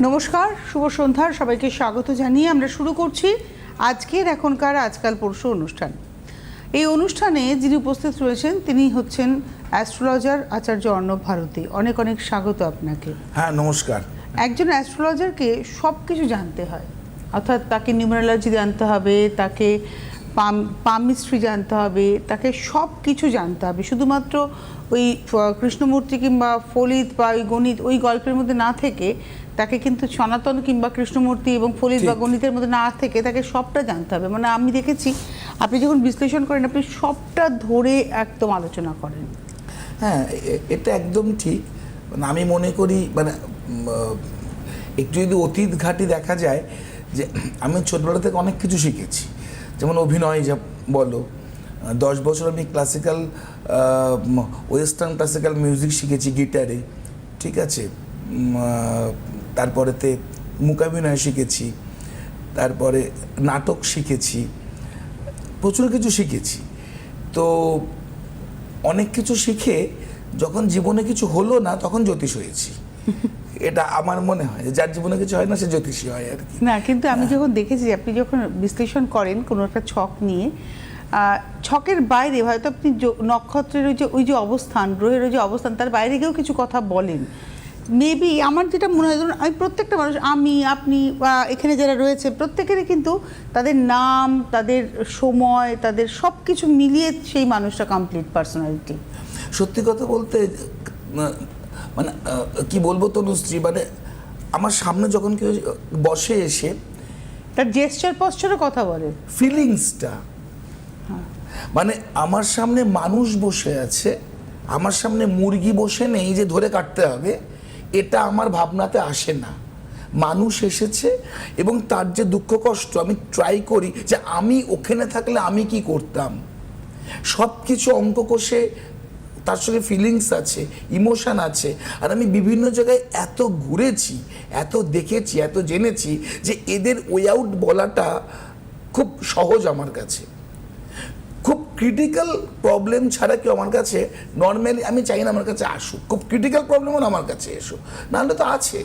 নমস্কার, শুভ সন্ধ্যার সবাইকে স্বাগত জানিয়ে আমরা শুরু করছি আজকের এখনকার আজকাল পরশু অনুষ্ঠান। এই অনুষ্ঠানে যিনি উপস্থিত রয়েছেন তিনি হচ্ছেন অ্যাস্ট্রোলজার আচার্য অর্ণব ভারতী। অনেক অনেক স্বাগত আপনাকে। হ্যাঁ, নমস্কার। একজন অ্যাস্ট্রোলজারকে সব কিছু জানতে হয়, অর্থাৎ তাকে নিউমারোলজি জানতে হবে, তাকে পামিস্ট্রি জানতে হবে, তাকে সব কিছু জানতে হবে। শুধুমাত্র ওই কৃষ্ণমূর্তি কিংবা ফলিত বা ওই গণিত ওই গল্পের মধ্যে না থেকে তাকে কিন্তু সনাতন কিংবা কৃষ্ণমূর্তি এবং ফলিত বা গণিতের মধ্যে না থেকে তাকে সবটা জানতে হবে। মানে আমি দেখেছি আপনি যখন বিশ্লেষণ করেন আপনি সবটা ধরে একদম আলোচনা করেন। হ্যাঁ, এটা একদম ঠিক। আমি মনে করি একটু যদি অতীত ঘাটি দেখা যায় যে আমি ছোটবেলা থেকে অনেক কিছু শিখেছি। যেমন অভিনয় যা বলো, 10 বছর আমি ক্লাসিক্যাল ওয়েস্টার্ন ক্লাসিক্যাল মিউজিক শিখেছি গিটারে, ঠিক আছে। তারপরেতে মূকাভিনয় শিখেছি, তারপরে নাটক শিখেছি, প্রচুর কিছু শিখেছি। তো অনেক কিছু শিখে যখন জীবনে কিছু হলো না তখন জ্যোতিষ হয়েছি। এটা আমার মনে হয়, যার জীবনে কিছু হয় না সে জ্যোতিষী হয় আর কি। না, কিন্তু আমি যখন দেখেছি আপনি যখন বিশ্লেষণ করেন কোনো একটা ছক নিয়ে, ছকের বাইরে হয়তো আপনি নক্ষত্রের ওই যে অবস্থান, গ্রহের ওই যে অবস্থান, তার বাইরে গিয়েও কিছু কথা বলেন। মেবি আমার যেটা মনে হয়, ধরুন আমি প্রত্যেকটা মানুষ, আমি আপনি বা এখানে যারা রয়েছে প্রত্যেকেরই কিন্তু তাদের নাম, তাদের সময়, তাদের সব কিছু মিলিয়ে সেই মানুষটা কমপ্লিট পার্সোনালিটি। সত্যি কথা বলতে মানে কি বলবো তনুশ্রী, মানে আমার সামনে যখন কেউ বসে এসে তার জেস্টার পশ্চারও কথা বলে, ফিলিংসটা, মানে আমার সামনে মানুষ বসে আছে, আমার সামনে মুরগি বসে নেই যে ধরে কাটতে হবে, এটা আমার ভাবনাতে আসে না। মানুষ এসেছে এবং তার যে দুঃখ কষ্ট আমি ট্রাই করি যে আমি ওখানে থাকলে আমি কি করতাম। সব কিছু অঙ্ক কষে তার সঙ্গে ফিলিংস আছে, ইমোশন আছে। আর আমি বিভিন্ন জায়গায় এত ঘুরেছি, এত দেখেছি, এত জেনেছি যে এদের ওয়ে আউট বলাটা খুব সহজ আমার কাছে। খুব ক্রিটিক্যাল প্রবলেম ছাড়া কেউ আমার কাছে নর্মালি, আমি চাই না আমার কাছে আসুক। খুব ক্রিটিক্যাল প্রবলেমও আমার কাছে এসো, নাহলে তো আছে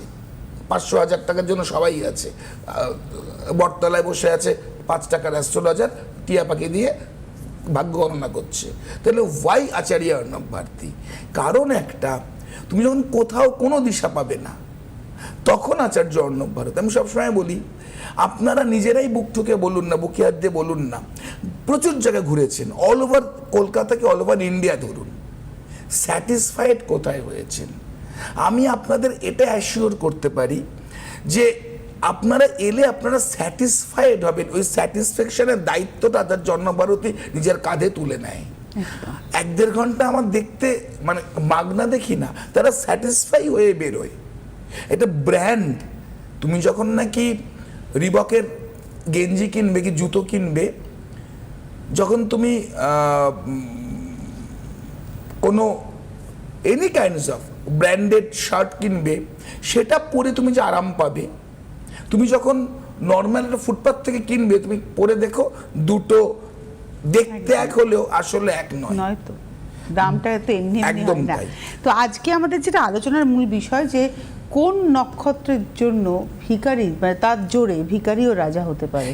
500,000 টাকার জন্য সবাই আছে। বটতলায় বসে আছে 5 টাকার অ্যাস্ট্রোলজার, টিয়া পাখি দিয়ে ভাগ্য গণনা করছে। তাহলে ওয়াই আচার্য অর্ণব ভারতী? কারণ একটা, তুমি যখন কোথাও কোনো দিশা পাবে না তখন আচার্য অর্ণব ভারতী। আমি সবসময় বলি, আপনারা নিজেরাই বুক ঠুকে বলুন না, বুকে হাত দিয়ে বলুন না, প্রচুর জায়গায় ঘুরেছেন, অল ওভার কলকাতাকে অল ওভার ইন্ডিয়া ধরুন, স্যাটিসফাইড কোথায় হয়েছেন? আমি আপনাদের এটা অ্যাসিওর করতে পারি যে আপনারা এলে আপনারা স্যাটিসফাইড হবেন। ওই স্যাটিসফ্যাকশনের দায়িত্বটা তার জন্মভারতী নিজের কাঁধে তুলে নেয়। 1-1.5 ঘন্টা আমার দেখতে মানে মাগনা দেখি না, তারা স্যাটিসফাই হয়ে বেরোয়। এটা ব্র্যান্ড। তুমি যখন নাকি রিবকের গেঞ্জি কিনবে কি জুতো কিনবে, যখন তুমি কোনো any kinds of branded shirt কিনবে, সেটা পরে তুমি যে আরাম পাবে, তুমি যখন নর্মাল একটা ফুটপাথ থেকে কিনবে, তুমি পরে দেখো দুটো দেখতে এক হলেও আসলে এক নয়, নয়তো দামটা তো এমনি একদম হয় না। তাই। তো আজকে আমাদের যেটা আলোচনার মূল বিষয় যে কোন নক্ষত্রের জন্য ভিখারি, মানে তার জোরে ভিখারিও রাজা হতে পারে।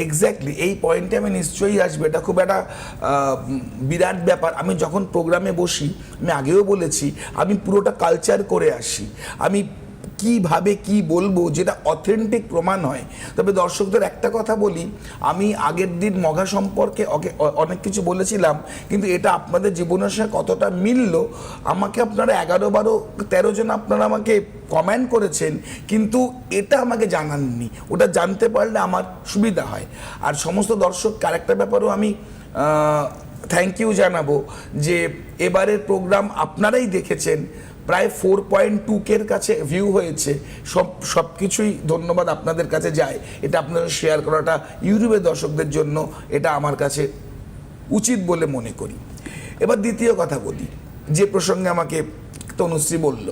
এক্স্যাক্টলি এই পয়েন্টে আমি নিশ্চয়ই আসবে। এটা খুব একটা বিরাট ব্যাপার। আমি যখন প্রোগ্রামে বসি, আমি আগেও বলেছি, আমি পুরোটা কালচার করে আসি। আমি কিভাবে কি বলবো যেটা অথেন্টিক প্রমাণ হয়। তবে দর্শকদের একটা কথা বলি, আমি আগের দিন মঘা সম্পর্কে অনেক কিছু বলেছিলাম, কিন্তু এটা আপনাদের জীবনের সঙ্গে কতটা মিলল, আমাকে আপনারা 11-12-13 জন আপনারা আমাকে কমেন্ট করেছেন, কিন্তু এটা আমাকে জানাননি। ওটা জানতে পারলে আমার সুবিধা হয়। আর সমস্ত দর্শক আরেকটা ব্যাপারেও আমি থ্যাংক ইউ জানাবো যে এবারের প্রোগ্রাম আপনারাই দেখেছেন, প্রায় 4.2K কাছে ভিউ হয়েছে। সব কিছুই ধন্যবাদ আপনাদের কাছে যায়। এটা আপনাদের শেয়ার করাটা ইউটিউবের দর্শকদের জন্য এটা আমার কাছে উচিত বলে মনে করি। এবার দ্বিতীয় কথা বলি, যে প্রসঙ্গে আমাকে তনুশ্রী বলল।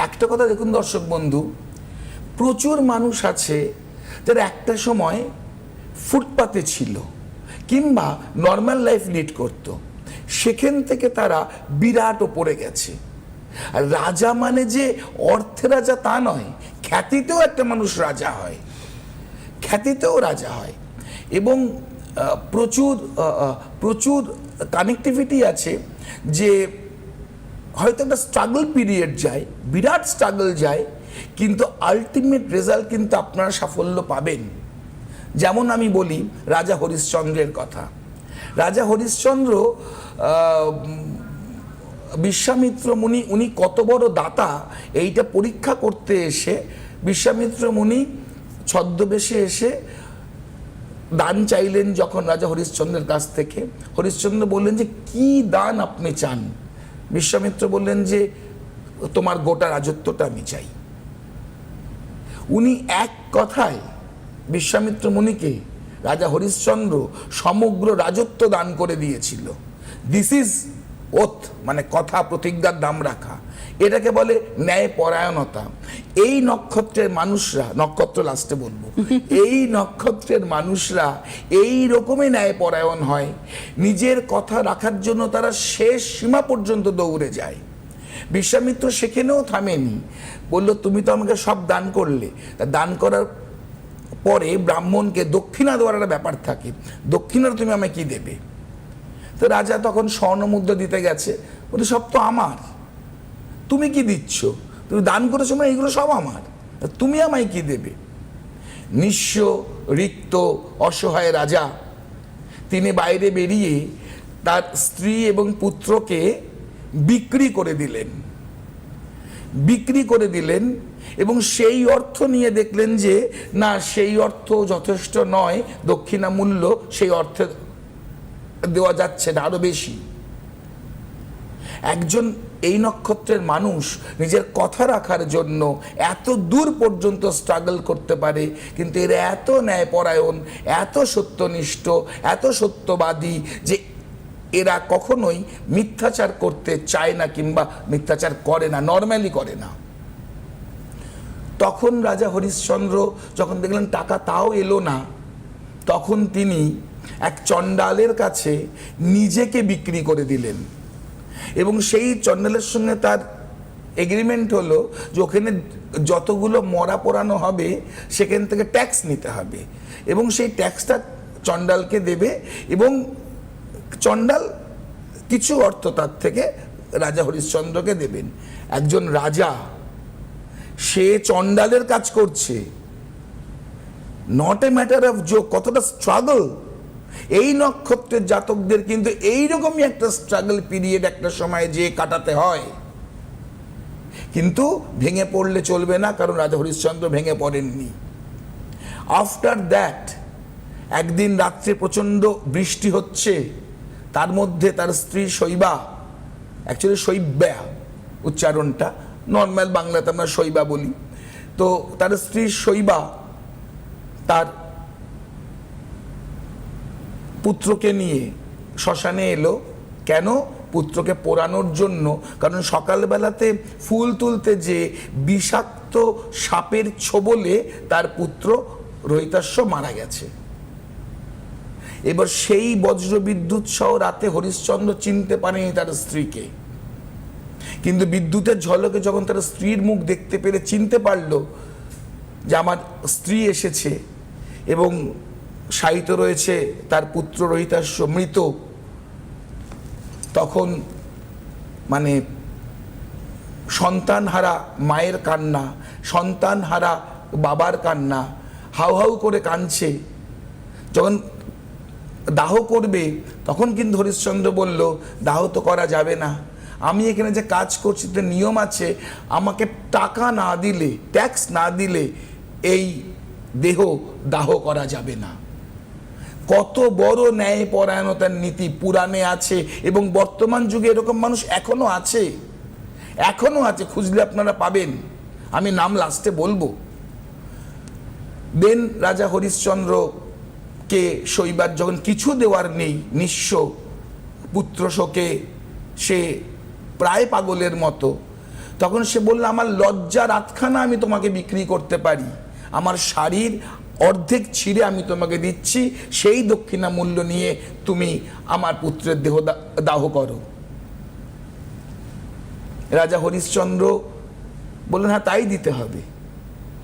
একটা কথা দেখুন দর্শক বন্ধু, প্রচুর মানুষ আছে যারা একটা সময় ফুটপাতে ছিল কিংবা নর্মাল লাইফ লিড করত, সেখান থেকে তারা বিরাট ওপরে গেছে। আর রাজা মানে যে অর্থে রাজা তা নয়, খ্যাতিতেও একটা মানুষ রাজা হয়, খ্যাতিতেও রাজা হয়। এবং প্রচুর প্রচুর কানেক্টিভিটি আছে, যে হয়তো একটা স্ট্রাগল পিরিয়ড যায়, বিরাট স্ট্রাগল যায়, কিন্তু আলটিমেট রেজাল্ট কিন্তু আপনারা সাফল্য পাবেন। যেমন আমি বলি রাজা হরিশ্চন্দ্রের কথা। রাজা হরিশ্চন্দ্র বিশ্বামিত্র মুনি, উনি কত বড় দাতা এইটা পরীক্ষা করতে এসে বিশ্বামিত্র মুনি ছদ্মবেশে এসে দান চাইলেন যখন রাজা হরিশ্চন্দ্রের কাছ থেকে। হরিশ্চন্দ্র বললেন যে কি দান আপনি চান? বিশ্বামিত্র বললেন যে তোমার গোটা রাজত্বটা আমি চাই। উনি এক কথায় বিশ্বামিত্র মুনিকে রাজা হরিশ্চন্দ্র সমগ্র রাজত্ব দান করে দিয়েছিল। দিস ইজ ওথ, মানে কথা প্রতিজ্ঞার দাম রাখা, এটাকে বলে ন্যায় পরায়ণতা। এই নক্ষত্রের মানুষরা, নক্ষত্র লাস্টে বলবো, এই নক্ষত্রের মানুষরা এই রকমই ন্যায় পরায়ণ হয়, নিজের কথা রাখার জন্য তারা শেষ সীমা পর্যন্ত দৌড়ে যায়। বিশ্বামিত্র সেখানেও থামেনি, বলল তুমি তো আমাকে সব দান করলে, তা দান করার পরে ব্রাহ্মণকে দক্ষিণা দেওয়ার একটা ব্যাপার থাকে, দক্ষিণার তুমি আমায় কি দেবে? তো রাজা তখন স্বর্ণমুদ্রা দিতে গেছে, বলে সব তো আমার, তুমি কি দিচ্ছ? তুমি দান করেছো মানে এইগুলো সব আমার, তুমি আমায় কি দেবে? নিঃস্ব রিক্ত অসহায় রাজা তিনি বাইরে বেরিয়ে তার স্ত্রী এবং পুত্রকে বিক্রি করে দিলেন, বিক্রি করে দিলেন। এবং সেই অর্থ নিয়ে দেখলেন যে না, সেই অর্থ যথেষ্ট নয়, দক্ষিণা মূল্য সেই অর্থে দেওয়া যাচ্ছে না, আরো বেশি। একজন এই নক্ষত্রের মানুষ নিজের কথা রাখার জন্য এত দূর পর্যন্ত স্ট্রাগল করতে পারে, কিন্তু এরা এত ন্যায়পরায়ণ, এত সত্যনিষ্ঠ, এত সত্যবাদী যে এরা কখনোই মিথ্যাচার করতে চায় না, কিংবা মিথ্যাচার করে না, নর্মালি করে না। তখন রাজা হরিশ্চন্দ্র যখন দেখলেন টাকা তাও এলো না, তখন তিনি এক চণ্ডালের কাছে নিজেকে বিক্রি করে দিলেন। এবং সেই চণ্ডালের সঙ্গে তার এগ্রিমেন্ট হলো যে ওখানে যতগুলো মরা পোড়ানো হবে সেখান থেকে ট্যাক্স নিতে হবে, এবং সেই ট্যাক্সটা চণ্ডালকে দেবে, এবং চণ্ডাল কিছু অর্থ তার থেকে রাজা হরিশ্চন্দ্রকে দেবেন। একজন রাজা, সে চণ্ডালের কাজ করছে, not a matter of joke, কতটা স্ট্রাগল। এই নক্ষত্রের জাতকদের কিন্তু এইরকমই একটা স্ট্রাগল পিরিয়ড একটা সময় যে কাটাতে হয়, কিন্তু ভেঙে পড়লে চলবে না, কারণ রাজা হরিশ্চন্দ্র ভেঙে পড়েননি। আফটার দ্যাট একদিন রাত্রে প্রচণ্ড বৃষ্টি হচ্ছে, তার মধ্যে তার স্ত্রী শৈবা, অ্যাকচুয়ালি শৈব্যা উচ্চারণটা, নর্মাল বাংলাতে আমরা শৈবা বলি, তো তার স্ত্রী শৈবা তার পুত্রকে নিয়ে শ্মশানে এলো। কেন? পুত্রকে পোড়ানোর জন্য, কারণ সকালবেলাতে ফুল তুলতে যে বিষাক্ত সাপের ছোবলে তার পুত্র রহিতাশ্ব মারা গেছে। এবার সেই বজ্রবিদ্যুৎ সহ রাতে হরিশ্চন্দ্র চিনতে পারেনি তার স্ত্রীকে, কিন্তু বিদ্যুতের ঝলকে যখন তার স্ত্রীর মুখ দেখতে পেরে চিনতে পারল যে আমার স্ত্রী এসেছে এবং শায়িত রয়েছে তার পুত্র রহিতাশ্ব মৃত, তখন মানে সন্তানহারা মায়ের কান্না, সন্তানহারা বাবার কান্না, হাউ হাউ করে কাঁদছে। যখন দাহ করবে তখন কিন্তু হরিশ্চন্দ্র বলল, দাহ তো করা যাবে না, আমি এখানে যে কাজ করছি তো নিয়ম আছে, আমাকে টাকা না দিলে, ট্যাক্স না দিলে এই দেহ দাহ করা যাবে না। কত বড় ন্যায় পরায়ণতার নীতি পুরাণে আছে, এবং বর্তমান যুগে এরকম মানুষ এখনো আছে, এখনো আছে, খুঁজলে আপনারা পাবেন, আমি নাম লাস্টে বলবো। দেন রাজা হরিশ্চন্দ্রকে শৈবার যখন কিছু দেওয়ার নেই, নিঃস্ব, পুত্র শোকে সে প্রায় পাগলের মতো, তখন সে বলল, আমার লজ্জার আধখানা আমি তোমাকে বিক্রি করতে পারি, আমার শাড়ির অর্ধেক ছিঁড়ে আমি তোমাকে দিচ্ছি, সেই দক্ষিণা মূল্য নিয়ে তুমি আমার পুত্রের দেহ দাহ করো। রাজা হরিশ্চন্দ্র বললেন হ্যাঁ তাই দিতে হবে।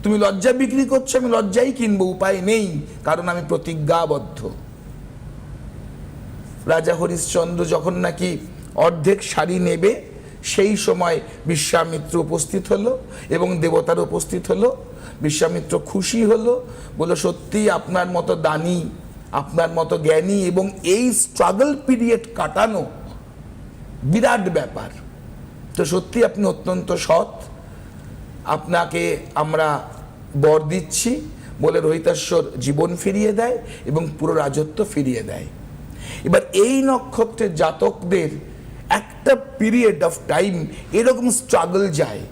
তুমি লজ্জা বিক্রি করছো, আমি লজ্জাই কিনবো, উপায় নেই, কারণ আমি প্রতিজ্ঞাবদ্ধ। রাজা হরিশ্চন্দ্র যখন নাকি অর্ধেক শাড়ি নেবে, সেই সময় বিশ্বামিত্র উপস্থিত হলো এবং দেবতার উপস্থিত হলো। বিশ্বামিত্র খুশি হলো, বলল সত্যি আপনার মতো দানী, আপনার মতো জ্ঞানী এবং এই স্ট্রাগল পিরিয়ড কাটানো বিরাট ব্যাপার। তো সত্যি আপনি অত্যন্ত সৎ, আপনাকে আমরা বর দিচ্ছি বলে রোহিতাশ্বর জীবন ফিরিয়ে দেয় এবং পুরো রাজত্ব ফিরিয়ে দেয়। এবার এই নক্ষত্রের জাতকদের একটা পিরিয়ড অফ টাইম এরকম স্ট্রাগল যায়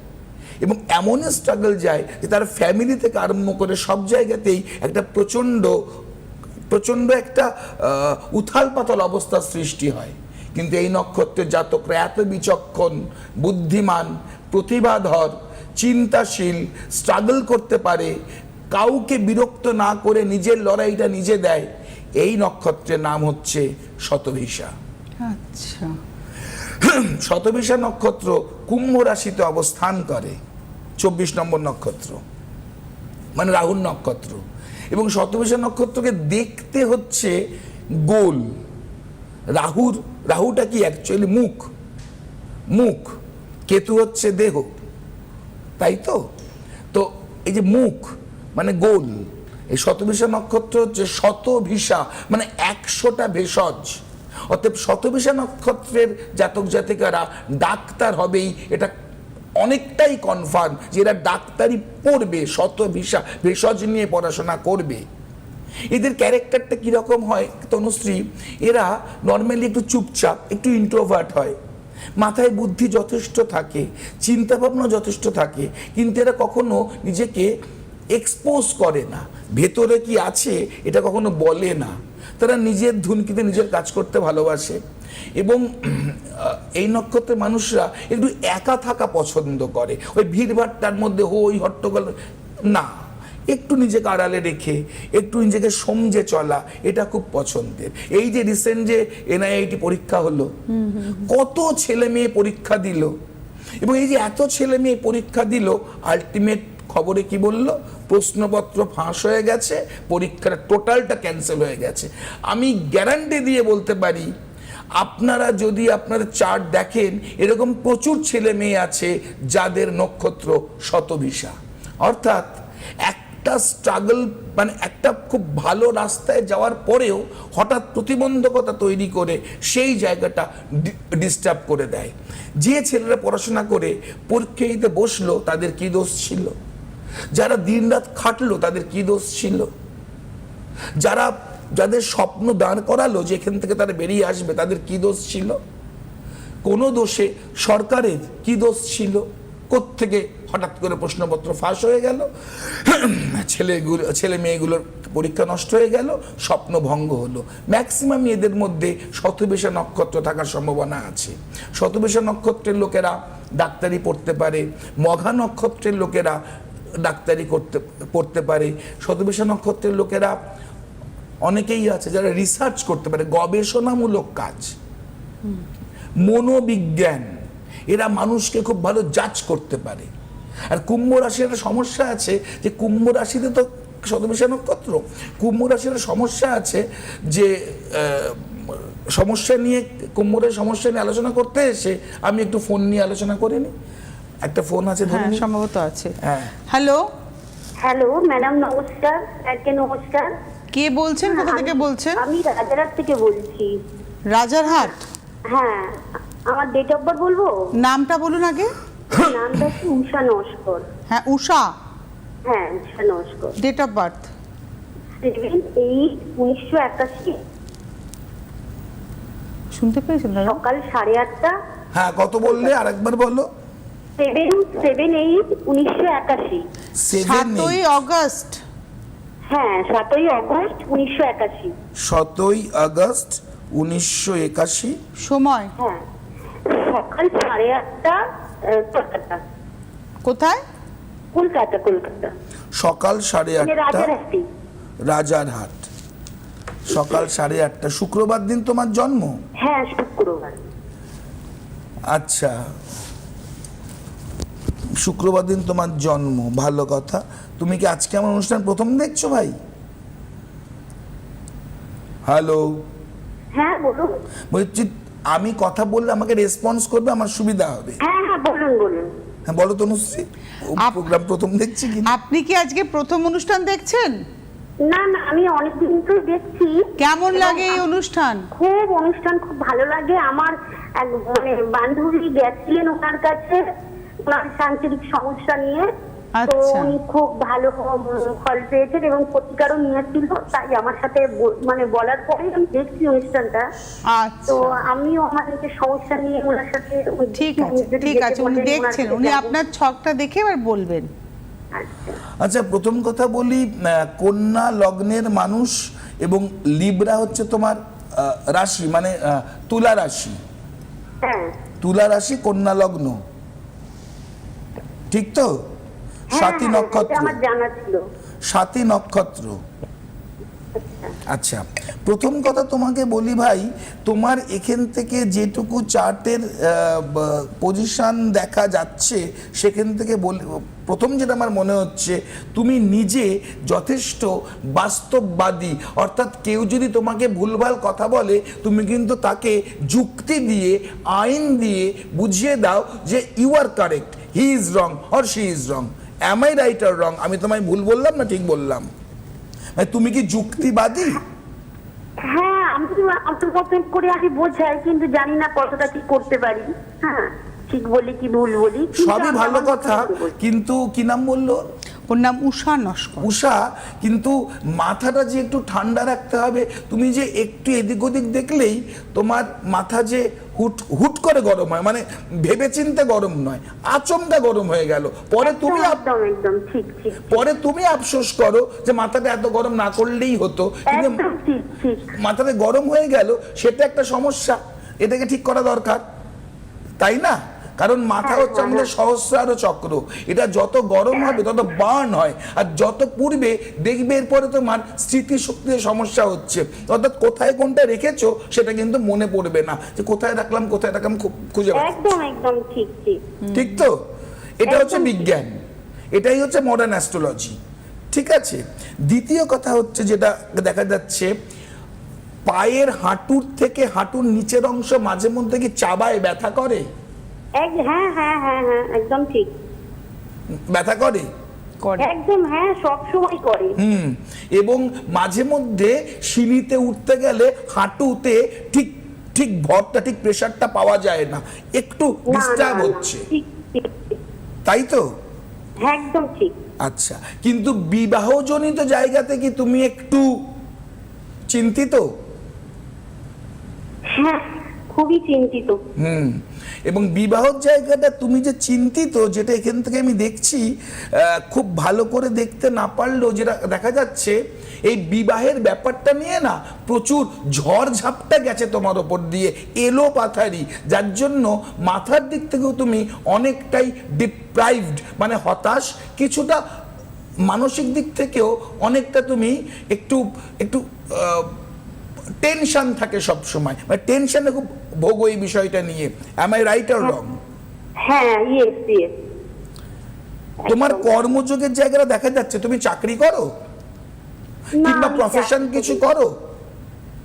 এবং এমন স্ট্রাগল যায় যে তার ফ্যামিলি থেকে আরম্ভ করে সব জায়গাতেই একটা প্রচণ্ড একটা উথাল পাতাল অবস্থার সৃষ্টি হয়। কিন্তু এই নক্ষত্রের জাতকরা এত বিচক্ষণ, বুদ্ধিমান, প্রতিভাধর, চিন্তাশীল, স্ট্রাগল করতে পারে, কাউকে বিরক্ত না করে নিজের লড়াইটা নিজে দেয়। এই নক্ষত্রের নাম হচ্ছে শতভিষা। আচ্ছা, শতভিষা নক্ষত্র কুম্ভ রাশিতে অবস্থান করে, 24 নম্বর নক্ষত্র, মানে রাহুর নক্ষত্র। এবং শতভিষা নক্ষত্রকে দেখতে হচ্ছে গোল। রাহুটা কি অ্যাকচুয়ালি মুখ, কেতু হচ্ছে দেহ, তাই তো। তো এই যে মুখ মানে গোল, এই শতভিষা নক্ষত্র হচ্ছে শতভিষা মানে 100টা ভেষজ। অতএব শতভিষা নক্ষত্রের জাতক জাতিকারা ডাক্তার হবেই, এটা অনেকটাই কনফার্ম যে এরা ডাক্তারি পড়বে, শতভিষা ভেষজ নিয়ে পড়াশোনা করবে। এদের ক্যারেক্টারটা কিরকম হয় তনুশ্রী? এরা নর্মালি একটু চুপচাপ, একটু ইন্ট্রোভার্ট হয়, মাথায় বুদ্ধি যথেষ্ট থাকে, চিন্তা ভাবনা যথেষ্ট থাকে, কিন্তু এরা কখনো নিজেকে এক্সপোজ করে না, ভেতরে কি আছে এটা কখনো বলে না। তারা নিজের ধুনকিতে নিজের কাজ করতে ভালোবাসে এবং এই নক্ষত্রের মানুষরা একটু একা থাকা পছন্দ করে। ওই ভিড়ভাট্টার মধ্যে হই হট্টগোল না, একটু নিজেকে আড়ালে রেখে একটু নিজেকে সমঝে চলা, এটা খুব পছন্দের। এই যে রিসেন্ট যে NIIT পরীক্ষা হলো, কত ছেলে মেয়ে পরীক্ষা দিল, এবং এই যে এত ছেলে মেয়ে পরীক্ষা দিল, আলটিমেট খবরে কি বলল? প্রশ্নপত্র ফাঁস হয়ে গেছে, পরীক্ষার টোটালটা ক্যান্সেল হয়ে গেছে। আমি গ্যারান্টি দিয়ে বলতে পারি, আপনারা যদি আপনার চার্ট দেখেন, এরকম প্রচুর ছেলে মেয়ে আছে যাদের নক্ষত্র শতভিষা। অর্থাৎ একটা স্ট্রাগল মানে একটা খুব ভালো রাস্তায় যাওয়ার পরেও হঠাৎ প্রতিবন্ধকতা তৈরি করে সেই জায়গাটা ডিস্টার্ব করে দেয়। যে ছেলেরা পড়াশোনা করে পরীক্ষা দিতে বসলো, তাদের কি দোষ ছিল? যারা দিনরাত খাটলো, তাদের কি দোষ ছিল? যাদের স্বপ্ন দাঁড় করালো যে এখান থেকে তারা বেরিয়ে আসবে, তাদের কি দোষ ছিল? কোনো দোষে সরকারের কি দোষ ছিল? কোত্থেকে হঠাৎ করে প্রশ্নপত্র ফাঁস হয়ে গেল, ছেলে মেয়েগুলোর পরীক্ষা নষ্ট হয়ে গেল, স্বপ্ন ভঙ্গ হলো। ম্যাক্সিমাম এদের মধ্যে শতভিষা নক্ষত্র থাকার সম্ভাবনা আছে। শতভিষা নক্ষত্রের লোকেরা ডাক্তারি পড়তে পারে, মঘা নক্ষত্রের লোকেরা ডাক্তারি পড়তে পারে, শতভিষা নক্ষত্রের লোকেরা অনেকেই আছে যারা রিসার্চ করতে পারে, গবেষণামূলক কাজ, মনোবিজ্ঞান, এরা মানুষকে খুব ভালো জাজ করতে পারে। আর কুম্ভ রাশির একটা সমস্যা আছে যে কুম্ভ রাশিতে তো শতভিষা নক্ষত্র, কুম্ভ রাশির সমস্যা আছে যে সমস্যা নিয়ে কুম্ভের সমস্যা নিয়ে আলোচনা করতে এসে আমি একটু ফোন নিয়ে আলোচনা করে নিই। একটা ফোন আছে, হ্যাঁ সম্ভবত আছে। হ্যাঁ, হ্যালো হ্যালো ম্যাডাম, নমস্কার। নমস্কার। কে বলছেন, কোথা থেকে বলছেন? আমি রাজারহাট থেকে বলছি। রাজারহাট? হ্যাঁ, আমার ডেট অফ বার্থ বলবো? নামটা বলুন আগে। নামটা হচ্ছে উষা নস্কর। হ্যাঁ, উষা। হ্যাঁ, Usha Naskar. Date of birth? 7/8/1981। শুনতে পেয়েছেন দাদা? সকাল 8:30টা। হ্যাঁ, কত বললে আরেকবার বলো? 7/8/1981। 7ই আগস্ট। হ্যাঁ, 7ই আগস্ট 1981। 7ই আগস্ট 1981। সময়? হ্যাঁ, সকাল 8:30টা, কলকাতা। কোথায়? কলকাতা। সকাল 8:30টা, রাজারহাটে। রাজারহাট। সকাল 8:30, শুক্রবার দিন তোমার জন্ম? হ্যাঁ, শুক্রবার। আচ্ছা, শুক্রবার দিন তোমার জন্ম, ভালো কথা। তুমি কি আজকে আমার অনুষ্ঠান প্রথম দেখছো ভাই? হ্যালো, হ্যাঁ বলুন। বলছি আমি কথা বললে আমাকে রেসপন্স করবে, আমার সুবিধা হবে। হ্যাঁ হ্যাঁ বলুন বলুন। হ্যাঁ বলো তনুশ্রী, প্রোগ্রাম প্রথম দেখছি কি? আপনি কি আজকে প্রথম অনুষ্ঠান দেখছেন? না না, আমি অনেকদিন তো দেখছি। কেমন এবং লাগে এই অনুষ্ঠান? খুব অনুষ্ঠান খুব ভালো লাগে আমার। এক মানে বান্ধবী গেছিলেন ওনার কাছে, ওনার সাংসারিক সমস্যা নিয়ে। তো আচ্ছা। উনি খুব ভালো ফল পেয়েছেন এবং প্রতিকারও নিয়েছিল, তাই আমার সাথে মানে বলার পরে আমি দেখছি অনুষ্ঠানটা। তো আচ্ছা, আমিও আমার যে সমস্যা নিয়ে ওনার সাথে ঠিক আছে ঠিক আছে, উনি দেখছেন, উনি আপনার ছকটা দেখে এবার বলবেন। আচ্ছা আচ্ছা, প্রথম কথা বলি, কন্যা লগ্নের মানুষ এবং লিব্রা হচ্ছে তোমার রাশি, মানে তুলা রাশি। হ্যাঁ তুলা রাশি, কন্যা লগ্ন, ঠিক তো? স্বাতী হ্যাঁ, নক্ষত্র, এটা আমার জানা ছিল। স্বাতী নক্ষত্র। আচ্ছা, প্রথম কথা তোমাকে বলি ভাই, তোমার এখান থেকে যেটুকু চার্টের পজিশন দেখা যাচ্ছে সেখান থেকে বলি, প্রথম যেটা আমার মনে হচ্ছে তুমি নিজে যথেষ্ট বাস্তববাদী, অর্থাৎ কেউ যদি তোমাকে ভুলভাল কথা বলে তুমি কিন্তু তাকে যুক্তি দিয়ে, আইন দিয়ে বুঝিয়ে দাও যে you are correct, he is wrong or she is wrong. Am I right or wrong? আমি তোমায় ভুল বললাম না ঠিক বললাম? তুমি কি যুক্তিবাদী? হ্যাঁ, আমি মতন করে আমি বোঝাই, কিন্তু জানি না কতটা কি করতে পারি। হ্যাঁ, ঠিক বলি কি ভুল বলি, কিন্তু সবই আমি ভালো আমার কথা, মতন করে বলি। কিন্তু কি নাম বললো? ওর নাম উষা নস্কর। উষা, কিন্তু মাথাটা যে একটু ঠান্ডা রাখতে হবে। তুমি যে একটু এদিক ওদিক দেখলেই তোমার মাথা যে হুট হুট করে গরম হয়, মানে ভেবেচিন্তে গরম নয়, আচমকা গরম হয়ে গেল, পরে তুমি একদম একদম ঠিক ঠিক পরে তুমি আফসোস করো যে মাথাটা এত গরম না করলেই হতো, কিন্তু একদম ঠিক ঠিক। মাথাটা গরম হয়ে গেল, সেটা একটা সমস্যা, এটাকে ঠিক করা দরকার, তাই না? কারণ মাথা হচ্ছে আমাদের সহস্রার চক্র, এটা যত গরম হবে তত বার্ন হয়, আর যত পূর্বে দেখবে এরপরে তোমার স্মৃতিশক্তির সমস্যা হচ্ছে, অর্থাৎ কোথায় কোনটা রেখেছো সেটা কিন্তু মনে পড়বে না, যে কোথায় রাখলাম খুব খুঁজে পাচ্ছি। একদম একদম ঠিক ঠিক। ঠিক তো? এটা হচ্ছে বিজ্ঞান, এটাই হচ্ছে মডার্ন অ্যাস্ট্রোলজি, ঠিক আছে? দ্বিতীয় কথা হচ্ছে যেটা দেখা যাচ্ছে, পায়ের হাঁটুর থেকে হাঁটুর নিচের অংশ মাঝে মধ্যে কি চাবায় ব্যথা করে? হ্যাঁ হ্যাঁ হ্যাঁ হ্যাঁ একদম ঠিক। ব্যথা করে? একদম হ্যাঁ, সব সময় করে। এবং মাঝে মধ্যে সিঁড়িতে উঠতে গেলে হাঁটুতে ঠিক ঠিক ভরটা, ঠিক প্রেসারটা পাওয়া যায় না, একটু না, না, ডিস্টার্ব না, হচ্ছে, ঠিক ঠিক ঠিক। তাই তো? একদম ঠিক। আচ্ছা, কিন্তু বিবাহজনিত জায়গাতে কি তুমি একটু চিন্তিত? হ্যাঁ, খুবই চিন্তিত। এবং বিবাহের জায়গাটা তুমি যে চিন্তিত, যেটা এখান থেকে আমি দেখছি, খুব ভালো করে দেখতে না পারলেও যেটা দেখা যাচ্ছে, এই বিবাহের ব্যাপারটা নিয়ে না প্রচুর ঝড় ঝাপটা গেছে তোমার ওপর দিয়ে, এলো পাথারি, যার জন্য মাথার দিক থেকেও তুমি অনেকটাই ডিপ্রাইভড, মানে হতাশ, কিছুটা মানসিক দিক থেকেও অনেকটা তুমি একটু একটু টেনশন থাকে সব সময়, মানে টেনশনে খুব ভোগো এই বিষয়টা নিয়ে। অ্যাম আই রাইট অর রং? হ্যাঁ, ইয়েস ইয়েস। তোমার কর্মযোগের জায়গাটা দেখা যাচ্ছে, তুমি চাকরি করো কিংবা প্রফেশন কিছু করো?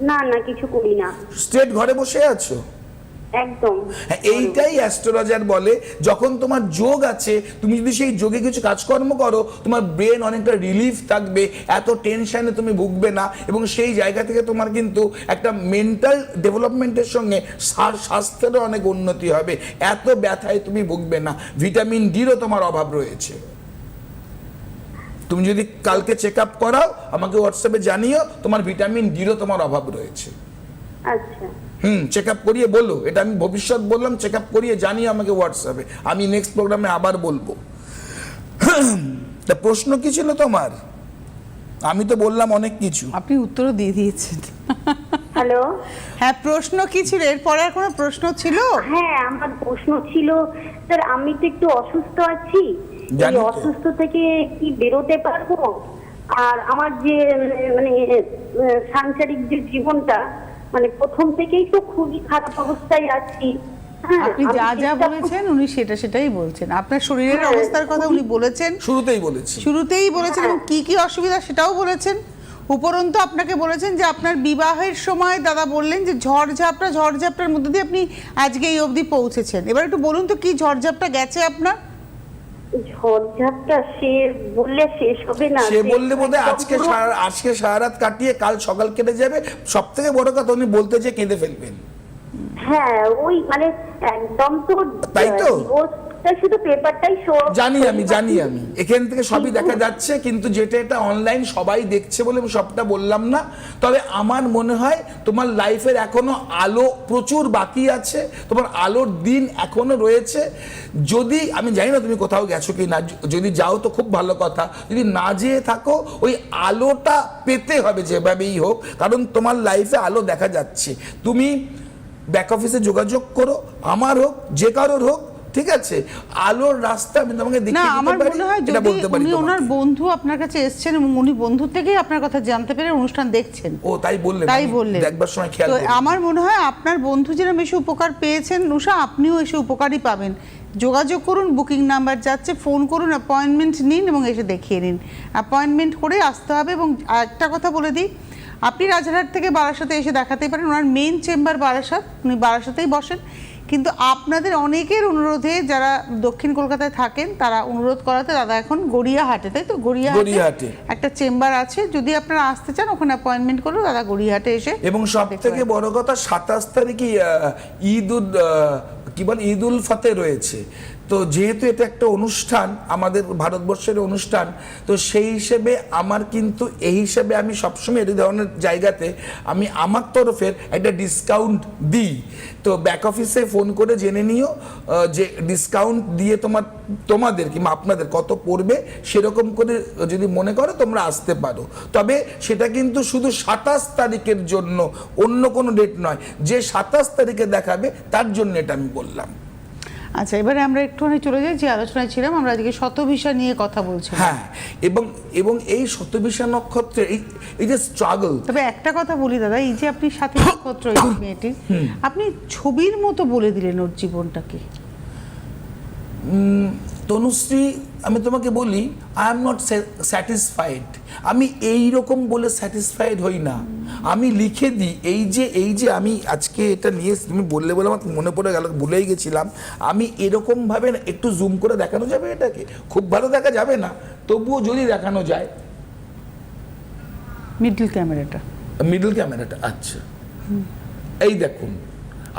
না না, কিছু করি না। স্ট্রেট ঘরে বসে আছো? একদম। হ্যাঁ, এইটাই অ্যাস্ট্রোলজার বলে, যখন তোমার যোগ আছে, তুমি যদি সেই যোগে কিছু কাজকর্ম করো, তোমার ব্রেন অনেকটা রিলিফ থাকবে, এত টেনশনে তুমি ভুগবে না, এবং সেই জায়গা থেকে তোমার কিন্তু একটা মেন্টাল ডেভেলপমেন্টের সঙ্গে স্বাস্থ্যেরও অনেক উন্নতি হবে, এত ব্যথায় তুমি ভুগবে না। ভিটামিন ডিরও তোমার অভাব রয়েছে। তুমি যদি কালকে চেক আপ করাও, আমাকে হোয়াটসঅ্যাপে জানিও, তোমার ভিটামিন ডিরও তোমার অভাব রয়েছে। আচ্ছা। চেক আপ করিয়ে বলো, এটা আমি ভবিষ্যৎ বললাম, চেক আপ করিয়ে জানিয়ে আমাকে হোয়াটসঅ্যাপে, আমি নেক্সট প্রোগ্রামে আবার বলবো। তা প্রশ্ন কি ছিল তোমার? আমি তো বললাম অনেক কিছু, আপনি উত্তরও দিয়ে দিয়েছেন। হ্যালো। হ্যাঁ, প্রশ্ন কি ছিল? এরপরে আর কোনো প্রশ্ন ছিল? হ্যাঁ, আমার প্রশ্ন ছিল, স্যার আমি তো একটু অসুস্থ আছি, জানি এই তো। অসুস্থ থেকে কি বেরোতে পারবো? আর আমার যে মানে সাংসারিক যে জীবনটা, মানে প্রথম থেকেই তো খুবই খারাপ অবস্থায় আছি। হ্যাঁ, আপনি আমি যা যা চেষ্টা বলেছেন উনি সেটাই বলছেন। আপনার শরীরের হ্যাঁ, অবস্থার কথা উনি বলেছেন, শুরুতেই বলেছি। শুরুতেই বলেছেন, হ্যাঁ। এবং কি কি অসুবিধা সেটাও বলেছেন। উপরন্তু আপনাকে বলেছেন যে আপনার বিবাহের সময় দাদা বললেন যে ঝড়ঝাপটার মধ্যে দিয়ে আপনি আজকে এই অবধি পৌঁছেছেন। এবার একটু বলুন তো কি ঝড়ঝাপটা গেছে আপনার? ঝড়ঝাপটা সে বললে শেষ হবে না। সে বললে বোধহয় একদম আজকে পুরো- আজকে সারা রাত কাটিয়ে কাল সকাল কেটে যাবে। সব থেকে বড় কথা উনি বলতে যে কেঁদে ফেলবেন। হ্যাঁ, ওই মানে একদম তো তাই তো? divorce-টা শুধু পেপারটাই শো। জানি আমি এখান থেকে সবই দেখা যাচ্ছে, কিন্তু যেটা এটা অনলাইন সবাই দেখছে বলে আমি সবটা বললাম না। তবে আমার মনে হয় তোমার লাইফের এখনো আলো প্রচুর বাকি আছে, তোমার আলোর দিন এখনো রয়েছে। যদি আমি জানি না তুমি কোথাও গেছো কি না, যদি যাও তো খুব ভালো কথা, যদি না যেয়ে থাকো ওই আলোটা পেতে হবে যেভাবেই হোক, কারণ তোমার লাইফে আলো দেখা যাচ্ছে। তুমি ব্যাক অফিসে যোগাযোগ করো, আমার হোক যে কারোর হোক, ঠিক আছে? আলোর রাস্তা আমি তোমাকে না, দেখিয়ে আমার দিতে পারি, মনে হয় এটা যদি বলতে পারি উনি ওনার তোমাকে। বন্ধু আপনার কাছে এসেছেন এবং উনি বন্ধু থেকেই আপনার কথা জানতে পেরে অনুষ্ঠান দেখছেন, ও তাই বললেন, তাই আমি বললেন। দেখবার সময় খেয়াল তো করি। আমার মনে হয় আপনার বন্ধু যেরকম এসে উপকার পেয়েছেন উষা, আপনিও এসে উপকারই পাবেন। যোগাযোগ করুন, বুকিং নাম্বার যাচ্ছে, ফোন করুন, অ্যাপয়েন্টমেন্ট নিন এবং এসে দেখিয়ে নিন। অ্যাপয়েন্টমেন্ট করে আসতে হবে। এবং একটা কথা বলে দিই, আপনি রাজারহাট থেকে বারাসাতে এসে দেখাতেই পারেন, ওনার মেইন চেম্বার বারাসাত, উনি বারাসাতেই বসেন। কিন্তু আপনাদের অনেকের অনুরোধে যারা দক্ষিণ কলকাতায় থাকেন তারা অনুরোধ করাতে দাদা এখন গড়িয়াহাটে, তাই তো? গড়িয়াহাটে একটা চেম্বার আছে, যদি আপনারা আসতে চান ওখানে অ্যাপয়েন্টমেন্ট করুন, দাদা গড়িয়াহাটে এসে। এবং সব থেকে বড় কথা 27 তারিখে ঈদ উল ফাতে রয়েছে। তো যেহেতু এটা একটা অনুষ্ঠান, আমাদের ভারতবর্ষের অনুষ্ঠান, তো সেই হিসেবে আমার কিন্তু এই হিসেবে আমি সবসময় এই ধরনের জায়গাতে আমি আমার তরফের একটা ডিসকাউন্ট দিই। তো ব্যাক অফিসে ফোন করে জেনে নিও যে ডিসকাউন্ট দিয়ে তোমাদের কিংবা আপনাদের কত পড়বে, সেরকম করে যদি মনে করো তোমরা আসতে পারো। তবে সেটা কিন্তু শুধু 27 তারিখের জন্য, অন্য কোনো ডেট নয়। যে 27 তারিখে দেখাবে তার জন্য এটা আমি বললাম। আচ্ছা, এবারে আমরা একটুখানি চলে যাই যে আলোচনায় ছিলাম, আমরা আজকে শতভিসা নিয়ে কথা বলছি। হ্যাঁ, এবং এই শতভিসা নক্ষত্রে এই যে স্ট্রাগল। তবে একটা কথা বলি দাদা, এই যে আপনি সাথী নক্ষত্র এই মেয়েটির, আপনি ছবির মতো বলে দিলেন ওর জীবনটাকে। তনুশ্রী, আমি তোমাকে বলি, আই এম নট স্যাটিসফাইড। আমি এই রকম বলে স্যাটিসফাইড হই না, আমি লিখে দিই। এই যে আমি আজকে এটা নিয়ে, তুমি বললে বলে আমার মনে পড়ে গেল, ভুলেই গেছিলাম। আমি এরকমভাবে একটু জুম করে দেখানো যাবে এটাকে? খুব ভালো দেখা যাবে না, তবুও যদি দেখানো যায়। মিডল ক্যামেরাটা, আচ্ছা, এই দেখুন,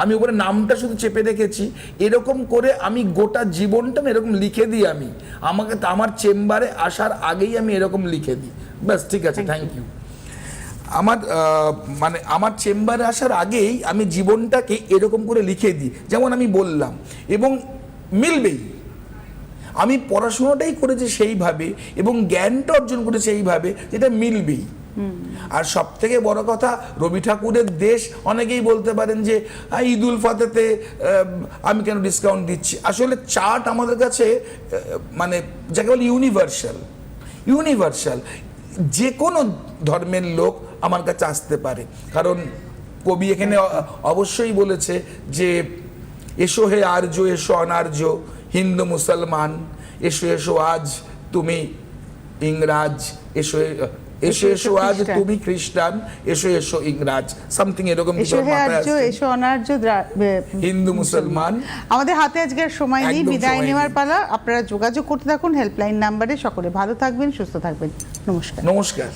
আমি উপরে নামটা শুধু চেপে রেখেছি। এরকম করে আমি গোটা জীবনটা না এরকম লিখে দিই। আমাকে আমার চেম্বারে আসার আগেই আমি এরকম লিখে দিই। ব্যাস, ঠিক আছে, থ্যাংক ইউ। আমার চেম্বারে আসার আগেই আমি জীবনটাকে এরকম করে লিখে দিই, যেমন আমি বললাম, এবং মিলবেই। আমি পড়াশোনাটাই করেছি সেইভাবে এবং জ্ঞানটা অর্জন করেছি এইভাবে, যেটা মিলবেই। আর সব থেকে বড় কথা, রবি ঠাকুরের দেশ, অনেকেই বলতে পারেন যে ঈদ উল ফাতেতে আমি কেন ডিসকাউন্ট দিচ্ছি। আসলে চার্ট আমাদের কাছে মানে যাকে বলে ইউনিভার্সাল। যে কোনো ধর্মের লোক আমার কাছে আসতে পারে, কারণ কবি এখানে অবশ্যই বলেছে যে এসো হে আর্য, এসো অনার্য, হিন্দু মুসলমান, এসো এসো আজ তুমি ইংরাজ, এসো এসো আজ তুমি খ্রিস্টান, এসো ইংরাজ, সামথিং এরকম কিছু মাথায় আসছে। এসো অনার্য, হিন্দু মুসলমান। আমাদের হাতে আজকে আর সময় নেই, একদম বিদায় সময় নেওয়ার নেই। পালা। আপনারা যোগাযোগ করতে থাকুন হেল্পলাইন নাম্বারে। সকলে ভালো থাকবেন, সুস্থ থাকবেন। নমস্কার। নমস্কার।